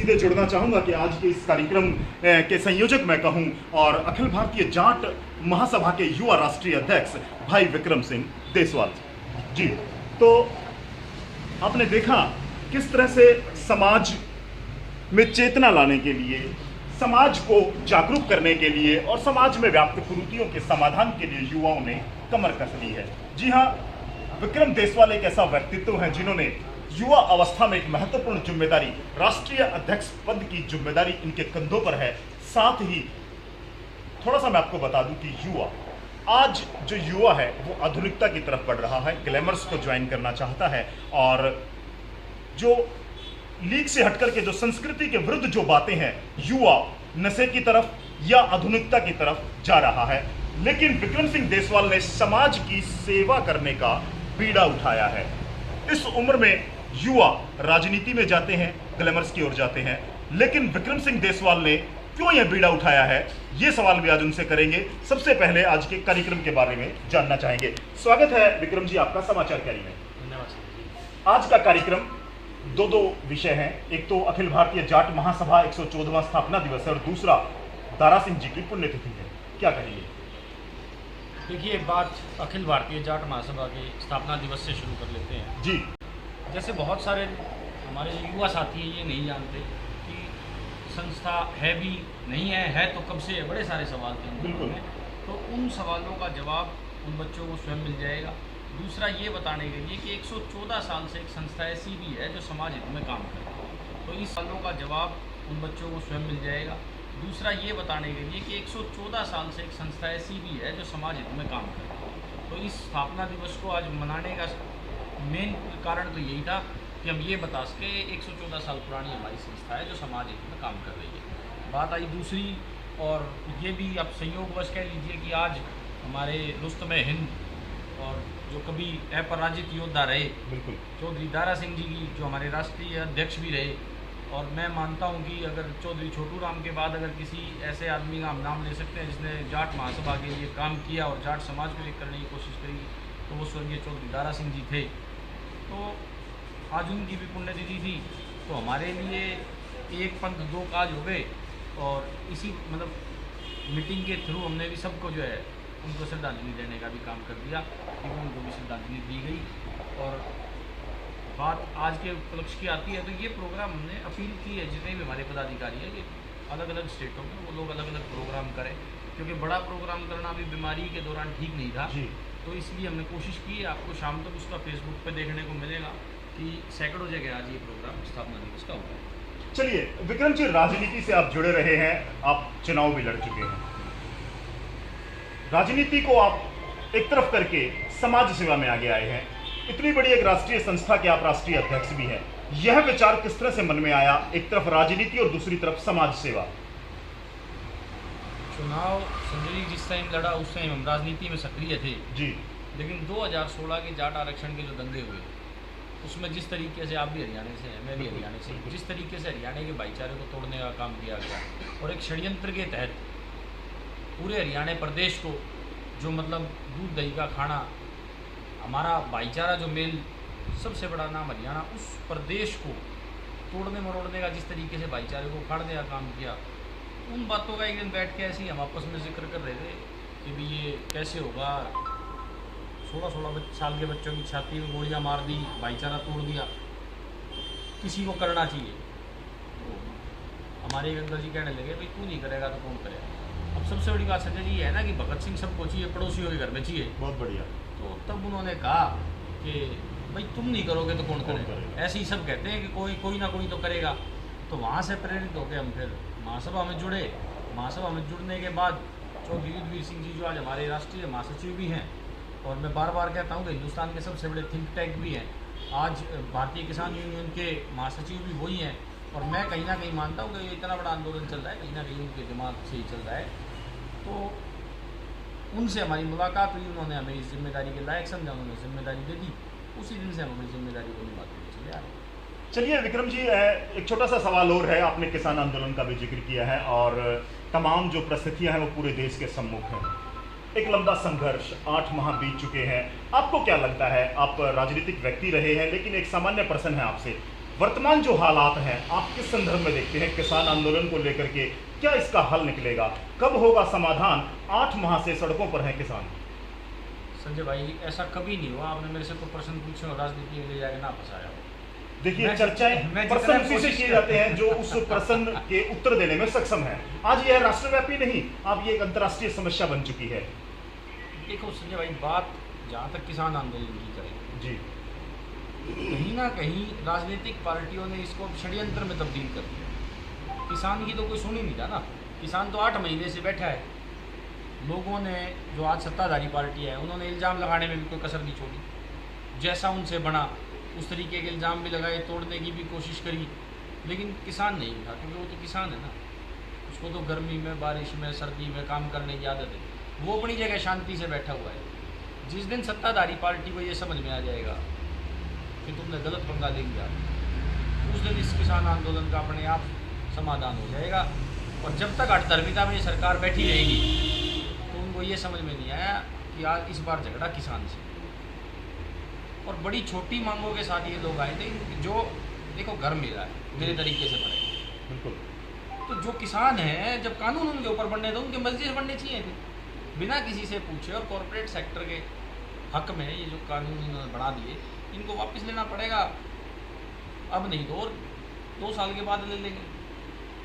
सीधे जुड़ना चाहूँगा कि आज के इस कार्यक्रम के संयोजक मैं कहूँ और अखिल भारतीय जाट महासभा के युवा राष्ट्रीय अध्यक्ष भाई विक्रम सिंह देसवाल जी। तो आपने देखा किस तरह से समाज में चेतना लाने के लिए, समाज को जागरूक करने के लिए और समाज में व्याप्त कुरीतियों के समाधान के लिए युवाओं ने कमर कस ली है। जी हाँ, विक्रम देसवाल एक ऐसा व्यक्तित्व है जिन्होंने युवा अवस्था में एक महत्वपूर्ण जिम्मेदारी, राष्ट्रीय अध्यक्ष पद की जिम्मेदारी इनके कंधों पर है। साथ ही थोड़ा सा मैं आपको बता दूं कि आज जो युवा है वो आधुनिकता की तरफ बढ़ रहा है, ग्लैमर्स को ज्वाइन करना चाहता है और जो लीग से हटकर के जो संस्कृति के विरुद्ध जो बातें हैं, युवा नशे की तरफ या आधुनिकता की तरफ जा रहा है। लेकिन विक्रम सिंह देसवाल ने समाज की सेवा करने का बीड़ा उठाया है। इस उम्र में युवा राजनीति में जाते हैं, ग्लैमर्स की ओर जाते हैं, लेकिन विक्रम सिंह देसवाल ने क्यों यह बीड़ा उठाया है, ये सवाल भी आज उनसे करेंगे। सबसे पहले आज के कार्यक्रम के बारे में जानना चाहेंगे। स्वागत है विक्रम जी आपका समाचार कैरी में। धन्यवाद। आज का कार्यक्रम दो विषय हैं। एक तो अखिल भारतीय जाट महासभा 114वां स्थापना दिवस है और दूसरा दारा सिंह जी की पुण्यतिथि है। क्या कहेंगे? देखिए, एक बात अखिल भारतीय जाट महासभा के स्थापना दिवस से शुरू कर लेते हैं जी। जैसे बहुत सारे हमारे युवा साथी ये नहीं जानते कि संस्था है भी नहीं है तो कब से है, बड़े सारे सवाल थे बिल्कुल। में। तो उन सवालों का जवाब उन बच्चों को स्वयं मिल जाएगा। दूसरा ये बताने के लिए कि 114 साल से एक संस्था ऐसी भी है जो समाज हित में काम करती है, तो इस सवालों का जवाब उन बच्चों को स्वयं मिल जाएगा। दूसरा ये बताने के लिए कि 114 साल से एक संस्था ऐसी भी है जो समाज हित में काम करती है, तो इस स्थापना दिवस को आज मनाने का मेन कारण तो यही था कि हम ये बता सके 114 साल पुरानी हमारी संस्था है जो समाज हित में काम कर रही है। बात आई दूसरी, और ये भी आप संयोगवश कह लीजिए कि आज हमारे रुस्तम हिंद और जो कभी अपराजित योद्धा रहे, बिल्कुल, चौधरी दारा सिंह जी की जो हमारे राष्ट्रीय अध्यक्ष भी रहे, और मैं मानता हूं कि अगर चौधरी छोटू राम के बाद अगर किसी ऐसे आदमी का हम नाम ले सकते हैं जिसने जाट महासभा के लिए काम किया और जाट समाज को एक करने की कोशिश करी, तो वो स्वर्गीय चौधरी दारा सिंह जी थे। तो आज उनकी भी पुण्यतिथि थी, तो हमारे लिए एक पंथ दो काज हो गए, और इसी मीटिंग के थ्रू हमने भी सबको जो है उनको श्रद्धांजलि देने का भी काम कर दिया, कि उनको भी श्रद्धांजलि दी गई। और बात आज के उपलक्ष्य की आती है तो ये प्रोग्राम हमने अपील की है जितने भी हमारे पदाधिकारी हैं कि अलग अलग स्टेटों में वो लोग अलग अलग प्रोग्राम करें, क्योंकि बड़ा प्रोग्राम करना भी बीमारी के दौरान ठीक नहीं था जी। तो इसलिए हमने कोशिश की है। आपको शाम तक उसका फेसबुक पे देखने को मिलेगा कि सैकड़ों जगह आज ये प्रोग्राम स्थापना दिवस का होगा। चलिए विक्रम जी, राजनीति से आप जुड़े रहे हैं, आप चुनाव भी लड़ चुके हैं, राजनीति को आप एक तरफ करके समाज सेवा में आगे आए हैं। इतनी बड़ी एक राष्ट्रीय संस्था के आप राष्ट्रीय अध्यक्ष भी हैं, यह विचार किस तरह से मन में आया, एक तरफ राजनीति और दूसरी तरफ समाज सेवा? चुनाव संजय जी जिस टाइम लड़ा उस टाइम हम राजनीति में सक्रिय थे जी, लेकिन 2016 के जाट आरक्षण के जो दंगे हुए उसमें जिस तरीके से आप भी हरियाणा से हैं, मैं भी हरियाणा से, जिस तरीके से हरियाणा के भाईचारे को तोड़ने का काम किया गया और एक षड्यंत्र के तहत पूरे हरियाणा प्रदेश को जो दूध दही का खाना, हमारा भाईचारा जो मेल सबसे बड़ा नाम हरियाणा, उस प्रदेश को तोड़ने मरोड़ने का जिस तरीके से भाईचारे को उखाड़ने का काम किया, उन बातों का एक दिन बैठ के ऐसे ही हम आपस में जिक्र कर रहे थे कि भी ये कैसे होगा। 16 साल के बच्चों की छाती में गोलियां मार दी, भाईचारा तोड़ दिया, किसी को करना चाहिए। तो हमारे एक अंकल जी कहने लगे भाई तू नहीं करेगा तो कौन करेगा। अब सबसे बड़ी बात संजय जी है ना कि भगत सिंह सबको चाहिए, पड़ोसियों के घर में चाहिए। बहुत बढ़िया। तो तब उन्होंने कहा कि भाई तुम नहीं करोगे तो कौन करेगा। ऐसे ही सब कहते हैं कि कोई ना कोई तो करेगा। तो वहाँ से प्रेरित होकर हम फिर महासभा में जुड़े। महासभा में जुड़ने के बाद चौधरी युद्धवीर सिंह जी जो आज हमारे राष्ट्रीय महासचिव भी हैं, और मैं बार बार कहता हूँ कि हिंदुस्तान के सबसे बड़े थिंक टैंक भी हैं, आज भारतीय किसान यूनियन के महासचिव भी वही हैं, और मैं कहीं ना कहीं मानता हूँ कि ये इतना बड़ा आंदोलन चल रहा है कहीं ना कहीं उनके दिमाग से ही चल रहा है। तो उनसे हमारी मुलाकात हुई, उन्होंने हमें इस जिम्मेदारी के लायक समझा, उन्होंने जिम्मेदारी दे दी, उसी दिन से हम अपनी जिम्मेदारी को निभाते हुए चले आ रहे हैं। चलिए विक्रम जी, एक छोटा सा सवाल और है। आपने किसान आंदोलन का भी जिक्र किया है और तमाम जो परिस्थितियां हैं वो पूरे देश के सम्मुख हैं। एक लंबा संघर्ष, 8 माह बीत चुके हैं। आपको क्या लगता है, आप राजनीतिक व्यक्ति रहे हैं लेकिन एक सामान्य पर्सन है आपसे, वर्तमान जो हालात हैं आप किस संदर्भ में देखते हैं किसान आंदोलन को लेकर के? क्या इसका हल निकलेगा? कब होगा समाधान? 8 माह से सड़कों पर हैं किसान। संजय भाई, ऐसा कभी नहीं हुआ। आपने मेरे से तो प्रश्न पूछे और राजनीति में ले जाके ना फंसाया हो। देखिए, चर्चाएं प्रश्न उसी से किए जाते हैं जो उस प्रश्न के उत्तर देने में सक्षम है। आज यह राष्ट्रव्यापी नहीं, अब ये एक अंतर्राष्ट्रीय समस्या बन चुकी है। देखो संजय भाई, बात जहाँ तक किसान आंदोलन की करें जी, कहीं ना कहीं राजनीतिक पार्टियों ने इसको अब षड्यंत्र में तब्दील कर दिया। किसान की तो कोई सुन ही नहीं रहा ना। किसान तो 8 महीने से बैठा है। लोगों ने, जो आज सत्ताधारी पार्टी है, उन्होंने इल्ज़ाम लगाने में भी कोई कसर नहीं छोड़ी। जैसा उनसे बना उस तरीके के इल्ज़ाम भी लगाए, तोड़ने की भी कोशिश करी, लेकिन किसान नहीं उठा, क्योंकि वो तो किसान है ना। उसको तो गर्मी में, बारिश में, सर्दी में काम करने की आदत है। वो अपनी जगह शांति से बैठा हुआ है। जिस दिन सत्ताधारी पार्टी को ये समझ में आ जाएगा कि तुमने गलत पंगा ले लिया, उस दिन इस किसान आंदोलन का अपने आप समाधान हो जाएगा। और जब तक अठधर्मिता में ये सरकार बैठी रहेगी तो उनको ये समझ में नहीं आया कि आज इस बार झगड़ा किसान से। और बड़ी छोटी मांगों के साथ ये लोग आए थे, जो देखो घर मिला है मेरे तरीके से बने। बिल्कुल। तो जो किसान हैं, जब कानून उनके ऊपर बनने थे, उनके मस्जिद बनने चाहिए थे बिना किसी से पूछे। और कॉरपोरेट सेक्टर के हक में ये जो कानून इन्होंने बना दिए, इनको वापस लेना पड़ेगा। अब नहीं तो और 2 साल के बाद ले लेंगे।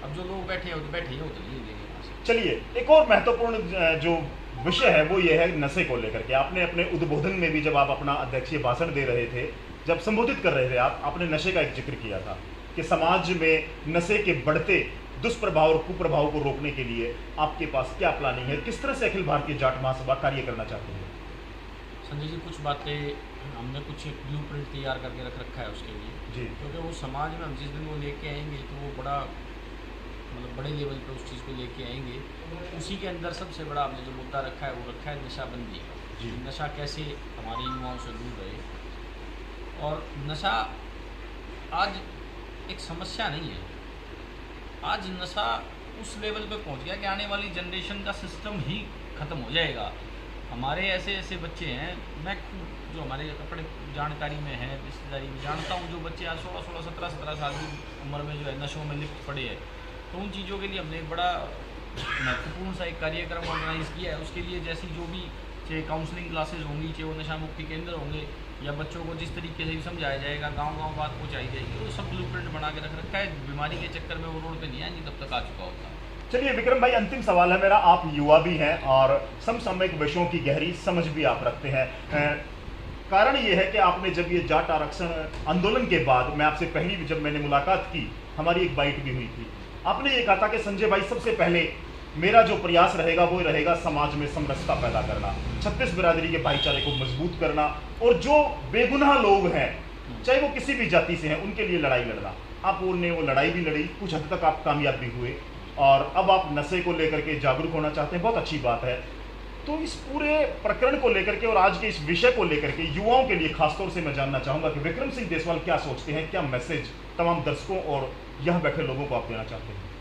अब जो लोग बैठे हैं वो तो बैठे ही हो, तो नहीं लेंगे वहाँ से। चलिए, एक और महत्वपूर्ण जो विषय है वो ये है नशे को लेकर के। आपने अपने उद्बोधन में भी, जब आप अपना अध्यक्षीय भाषण दे रहे थे, जब संबोधित कर रहे थे, आपने नशे का एक जिक्र किया था कि समाज में नशे के बढ़ते दुष्प्रभाव और कुप्रभाव को रोकने के लिए आपके पास क्या प्लानिंग है? किस तरह से अखिल भारतीय जाट महासभा कार्य करना चाहती है? संजय जी, कुछ बातें हमने कुछ एक ब्लू प्रिंट तैयार करके रख रखा है उसके लिए जी। क्योंकि वो समाज में हम जिस दिन वो लेके आएंगे तो वो बड़ा, मतलब बड़े लेवल पे उस चीज़ को लेके आएंगे। उसी के अंदर सबसे बड़ा हमने जो मुद्दा रखा है वो रखा है नशाबंदी जी। का। नशा कैसे हमारे युवाओं से दूर रहे। और नशा आज एक समस्या नहीं है। आज नशा उस लेवल पे पहुंच गया कि आने वाली जनरेशन का सिस्टम ही ख़त्म हो जाएगा। हमारे ऐसे ऐसे बच्चे हैं, मैं जो हमारे अपने जानकारी में है, रिश्तेदारी में जानता हूँ, जो बच्चे आज 16, 17 साल की उम्र में जो है नशों में लिप्त पड़े हैं। तो उन चीज़ों के लिए हमने एक बड़ा महत्वपूर्ण सा एक कार्यक्रम ऑर्गेनाइज़ किया है। उसके लिए जैसी जो भी चाहे काउंसलिंग क्लासेज होंगी, चाहे वो नशा मुक्ति केंद्र होंगे, या बच्चों को जिस तरीके से भी समझाया जाएगा, गांव-गांव बात पहुँचाई जाएगी, वो सब ब्लूप्रिंट बना के रख रखा है। बीमारी के चक्कर में वो रोड पे नहीं आएंगे, तब तक आ चुका होता है। चलिए विक्रम भाई, अंतिम सवाल है मेरा। आप युवा भी हैं और समसामयिक विषयों की गहरी समझ भी आप रखते हैं। कारण ये है कि आपने जब ये जाट आरक्षण आंदोलन के बाद, मैं आपसे पहली जब मैंने मुलाकात की, हमारी एक बाइट भी हुई थी, आपने ये कहा था कि संजय भाई, सबसे पहले मेरा जो प्रयास रहेगा वो रहेगा समाज में समरसता पैदा करना, छत्तीस बिरादरी के भाईचारे को मजबूत करना, और जो बेगुनाह लोग हैं, चाहे वो किसी भी जाति से हैं, उनके लिए लड़ाई लड़ना। आपने वो लड़ाई भी लड़ी, कुछ हद तक आप कामयाब भी हुए, और अब आप नशे को लेकर के जागरूक होना चाहते हैं, बहुत अच्छी बात है। तो इस पूरे प्रकरण को लेकर के और आज के इस विषय को लेकर के युवाओं के लिए खासतौर से मैं जानना चाहूँगा कि विक्रम सिंह देसवाल क्या सोचते हैं, क्या मैसेज तमाम दर्शकों और यहाँ बैठे लोगों को आप देना चाहते हैं?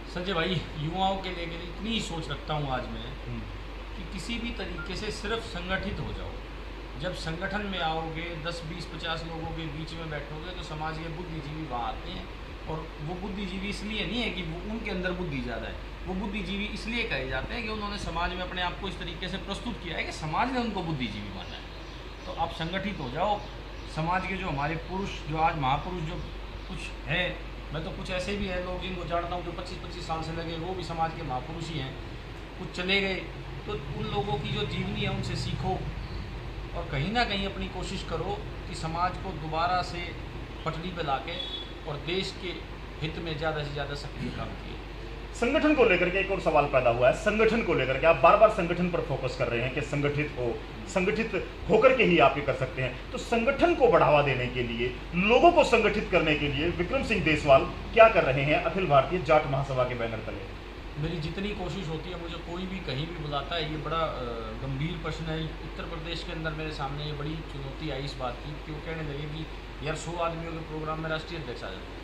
संजय भाई, युवाओं के लिए इतनी ही सोच रखता हूँ आज मैं कि किसी भी तरीके से सिर्फ संगठित हो जाओ। जब संगठन में आओगे, 10, 20, 50 लोगों के बीच में बैठोगे, तो समाज के बुद्धिजीवी वहाँ आते हैं। और वो बुद्धिजीवी इसलिए नहीं है कि वो उनके अंदर बुद्धि ज़्यादा है, वो बुद्धिजीवी इसलिए कहे जाते हैं कि उन्होंने समाज में अपने आप को इस तरीके से प्रस्तुत किया है कि समाज ने उनको बुद्धिजीवी माना है। तो आप संगठित हो जाओ। समाज के जो हमारे पुरुष, जो आज महापुरुष जो कुछ है, मैं तो कुछ ऐसे भी हैं लोग जिनको जानता हूँ जो 25-25 साल से लगे, वो भी समाज के महापुरुष ही हैं। कुछ चले गए, तो उन लोगों की जो जीवनी है उनसे सीखो, और कहीं ना कहीं अपनी कोशिश करो कि समाज को दोबारा से पटरी पर लाके और देश के हित में ज़्यादा से ज़्यादा सक्रिय काम किए। संगठन को लेकर के एक और सवाल पैदा हुआ है। संगठन को लेकर के आप बार बार संगठन पर फोकस कर रहे हैं कि संगठित हो, संगठित होकर के ही आप ये कर सकते हैं। तो संगठन को बढ़ावा देने के लिए, लोगों को संगठित करने के लिए विक्रम सिंह देसवाल क्या कर रहे हैं अखिल भारतीय जाट महासभा के बैनर तले? मेरी जितनी कोशिश होती है, मुझे कोई भी कहीं भी बुलाता है, ये बड़ा गंभीर प्रश्न है। उत्तर प्रदेश के अंदर मेरे सामने ये बड़ी चुनौती आई इस बात की कि वो कहने लगे कि यार 100 आदमियों के प्रोग्राम में राष्ट्रीय अध्यक्ष आ जाते हैं।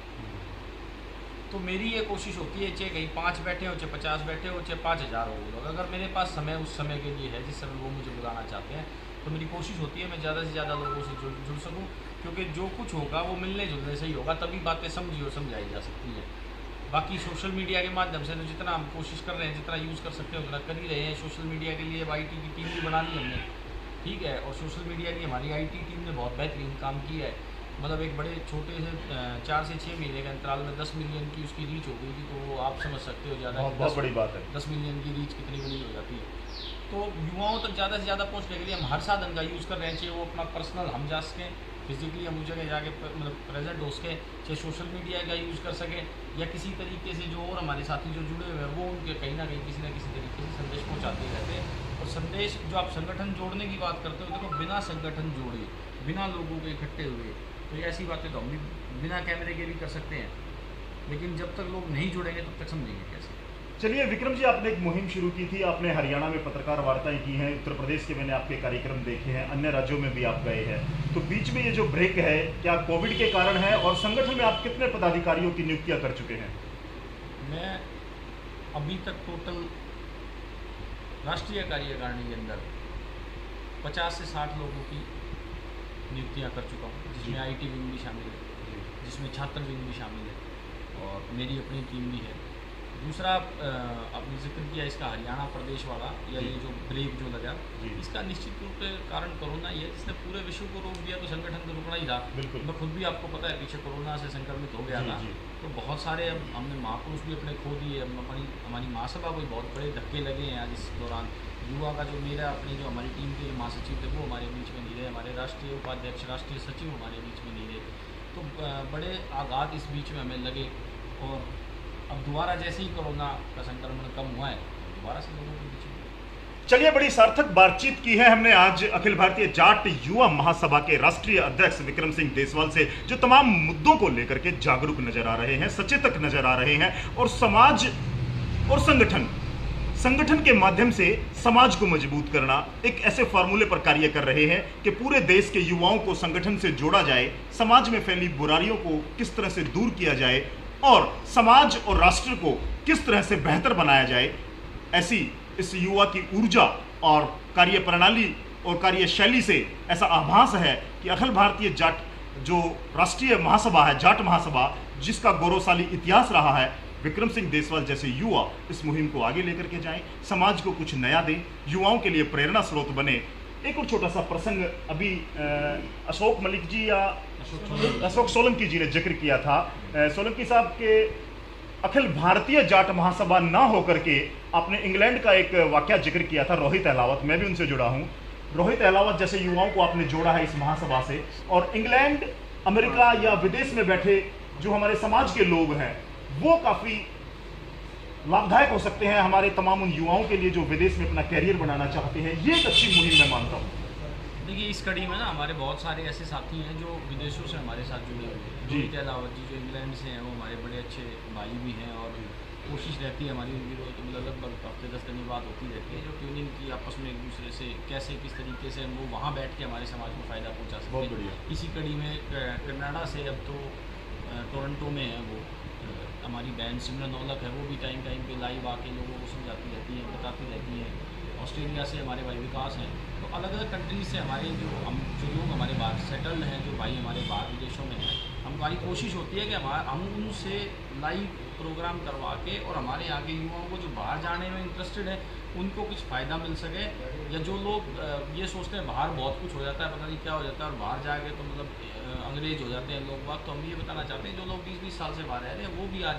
तो मेरी ये कोशिश होती है, चाहे कहीं 5 बैठे हो, चाहे 50 बैठे हो, चाहे 5000 हो लोग, अगर मेरे पास समय उस समय के लिए है जिस समय वो मुझे बुलाना चाहते हैं, तो मेरी कोशिश होती है मैं ज़्यादा से ज़्यादा लोगों से जुड़ सकूँ, क्योंकि जो कुछ होगा वो मिलने जुलने से ही होगा, तभी बातें समझी और समझाई जा सकती है। बाकी सोशल मीडिया के माध्यम से तो जितना हम कोशिश कर रहे हैं, जितना यूज़ कर सकते हैं उतना कर ही रहे हैं। सोशल मीडिया के लिए IT की टीम भी बना ली हमने, ठीक है, और सोशल मीडिया की हमारी IT टीम ने बहुत बेहतरीन काम किया है। मतलब एक बड़े छोटे से 4 से 6 महीने के अंतराल में 10 मिलियन की उसकी रीच हो गई थी, तो वो आप समझ सकते हो ज़्यादा बहुत बड़ी बात है। 10 मिलियन की रीच कितनी बड़ी हो जाती है। तो युवाओं तक ज़्यादा से ज़्यादा पहुँचने के लिए हम हर साधन का यूज़ कर रहे हैं, चाहे वो अपना पर्सनल हम जा सकें, फिजिकली हम उस जगह जाके मतलब प्रेजेंट हो सकें, चाहे सोशल मीडिया का यूज़ कर सकें, या किसी तरीके से जो और हमारे साथी जो जुड़े हुए हैं वो उनके कहीं ना कहीं किसी न किसी तरीके से संदेश पहुँचाते रहते हैं। और संदेश जो आप संगठन जोड़ने की बात करते हो, देखो बिना संगठन जोड़े, बिना लोगों के इकट्ठे हुए, तो ये ऐसी बातें तो हम भी बिना कैमरे के भी कर सकते हैं, लेकिन जब तक लोग नहीं जुड़ेंगे तब तक समझेंगे कैसे। चलिए विक्रम जी, आपने एक मुहिम शुरू की थी, आपने हरियाणा में पत्रकार वार्ताएं की हैं, उत्तर प्रदेश के मैंने आपके कार्यक्रम देखे हैं, अन्य राज्यों में भी आप गए हैं, तो बीच में ये जो ब्रेक है क्या कोविड के कारण है, और संगठन में आप कितने पदाधिकारियों की नियुक्तियां कर चुके हैं? मैं अभी तक टोटल राष्ट्रीय कार्यकारिणी के अंदर 50 से 60 लोगों की नियुक्तियां कर चुका हूँ, जिसमें IT विंग भी शामिल है, जिसमें छात्र विंग भी शामिल है, और मेरी अपनी टीम भी है। दूसरा आपने जिक्र किया इसका हरियाणा प्रदेश वाला, या ये जो ब्रेक जो लगा, इसका निश्चित रूप से कारण कोरोना ही है, जिसने पूरे विश्व को रोक दिया, तो संगठन तो रुकना ही था। मैं खुद भी आपको पता है पीछे कोरोना से संक्रमित हो गया था, तो बहुत सारे अब हमने महापुरुष भी अपने खो दिए। हमारी महासभा को बहुत बड़े धक्के लगे हैं आज इस दौरान। युवा का जो मेरा अपनी जो हमारी टीम के महासचिव थे वो हमारे बीच में नहीं रहे, हमारे राष्ट्रीय उपाध्यक्ष, राष्ट्रीय सचिव हमारे बीच में नहीं रहे, तो बड़े आघात इस बीच में हमें लगे। और अब दोबारा जैसे ही कोरोना का संक्रमण कम हुआ है, दोबारा से लोगों के बीच में। चलिए, बड़ी सार्थक बातचीत की है हमने आज अखिल भारतीय जाट युवा महासभा के राष्ट्रीय अध्यक्ष विक्रम सिंह देसवाल से, जो तमाम मुद्दों को लेकर के जागरूक नजर आ रहे हैं, सचेतक नजर आ रहे हैं, और समाज और संगठन के माध्यम से समाज को मजबूत करना एक ऐसे फार्मूले पर कार्य कर रहे हैं कि पूरे देश के युवाओं को संगठन से जोड़ा जाए, समाज में फैली बुराइयों को किस तरह से दूर किया जाए और समाज और राष्ट्र को किस तरह से बेहतर बनाया जाए। ऐसी इस युवा की ऊर्जा और कार्य प्रणाली और कार्यशैली से ऐसा आभास है कि अखिल भारतीय जाट जो राष्ट्रीय महासभा है, जाट महासभा, जिसका गौरवशाली इतिहास रहा है, विक्रम सिंह देसवाल जैसे युवा इस मुहिम को आगे लेकर के जाएं, समाज को कुछ नया दें, युवाओं के लिए प्रेरणा स्रोत बने। एक और छोटा सा प्रसंग अभी अशोक मलिक जी या अशोक सोलंकी जी ने जिक्र किया था। सोलंकी साहब के अखिल भारतीय जाट महासभा ना होकर के आपने इंग्लैंड का एक वाकया जिक्र किया था, रोहित अहलावत, मैं भी उनसे जुड़ा हूँ। रोहित अहलावत जैसे युवाओं को आपने जोड़ा है इस महासभा से, और इंग्लैंड, अमेरिका या विदेश में बैठे जो हमारे समाज के लोग हैं वो काफ़ी लाभदायक हो सकते हैं हमारे तमाम उन युवाओं के लिए जो विदेश में अपना कैरियर बनाना चाहते हैं। ये एक अच्छी मुहिम मैं मानता हूँ। देखिए, इस कड़ी में ना हमारे बहुत सारे ऐसे साथी हैं जो विदेशों से हमारे साथ जुड़े हुए हैं। रोहित अहलावत जी जो इंग्लैंड से हैं, वो हमारे बड़े अच्छे भाई भी हैं, और कोशिश रहती है हमारी उनकी रोज मतलब लगभग हफ्ते 10 दिन बात होती रहती है, जो ट्यूनिंग की आपस में एक दूसरे से कैसे किस तरीके से वो वहाँ बैठ के हमारे समाज को फ़ायदा पहुँचा सकते हैं। इसी कड़ी में कनाडा से, अब तो टोरंटो में है वो हमारी बहन सिमरन औलख है, वो भी टाइम पे लाइव आके लोगों को समझाती रहती है, बताती रहती है। ऑस्ट्रेलिया से हमारे भाई विकास हैं, तो अलग अलग कंट्रीज से हमारे जो लोग हमारे बाहर सेटल्ड हैं, जो भाई हमारे बाहर विदेशों में हैं, हमारी कोशिश होती है कि हम उनसे लाइव प्रोग्राम करवा के और हमारे यहाँ के युवाओं को जो बाहर जाने में इंटरेस्टेड है उनको कुछ फ़ायदा मिल सके। या जो लोग ये सोचते हैं बाहर बहुत कुछ हो जाता है, पता नहीं क्या हो जाता है, और बाहर जाके तो मतलब अंग्रेज हो जाते हैं लोग बात, तो हम ये बताना चाहते हैं जो लोग 20-20 साल से बाहर रह रहे हैं वो भी आज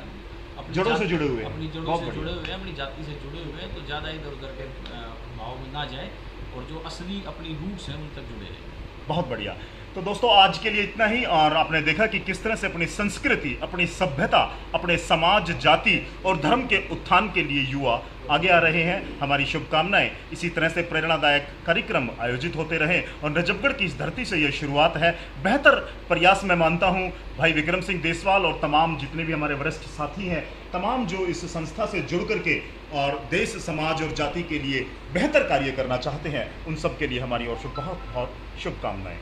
अपनी जड़ों से जुड़े हुए हैं, अपनी जड़ों से जुड़े हुए हैं, अपनी जाति से जुड़े हुए हैं, तो ज़्यादा इधर उधर के भाव में ना जाए और जो असली अपनी रूट्स हैं उन तक जुड़े रहें। बहुत बढ़िया। तो दोस्तों, आज के लिए इतना ही। और आपने देखा कि किस तरह से अपनी संस्कृति, अपनी सभ्यता, अपने समाज, जाति और धर्म के उत्थान के लिए युवा आगे आ रहे हैं। हमारी शुभकामनाएं इसी तरह से प्रेरणादायक कार्यक्रम आयोजित होते रहें, और नजफगढ़ की इस धरती से यह शुरुआत है। बेहतर प्रयास मैं मानता हूं भाई विक्रम सिंह देसवाल और तमाम जितने भी हमारे वरिष्ठ साथी हैं, तमाम जो इस संस्था से जुड़ करके और देश, समाज और जाति के लिए बेहतर कार्य करना चाहते हैं, उन सब के लिए हमारी ओर से बहुत बहुत शुभकामनाएं।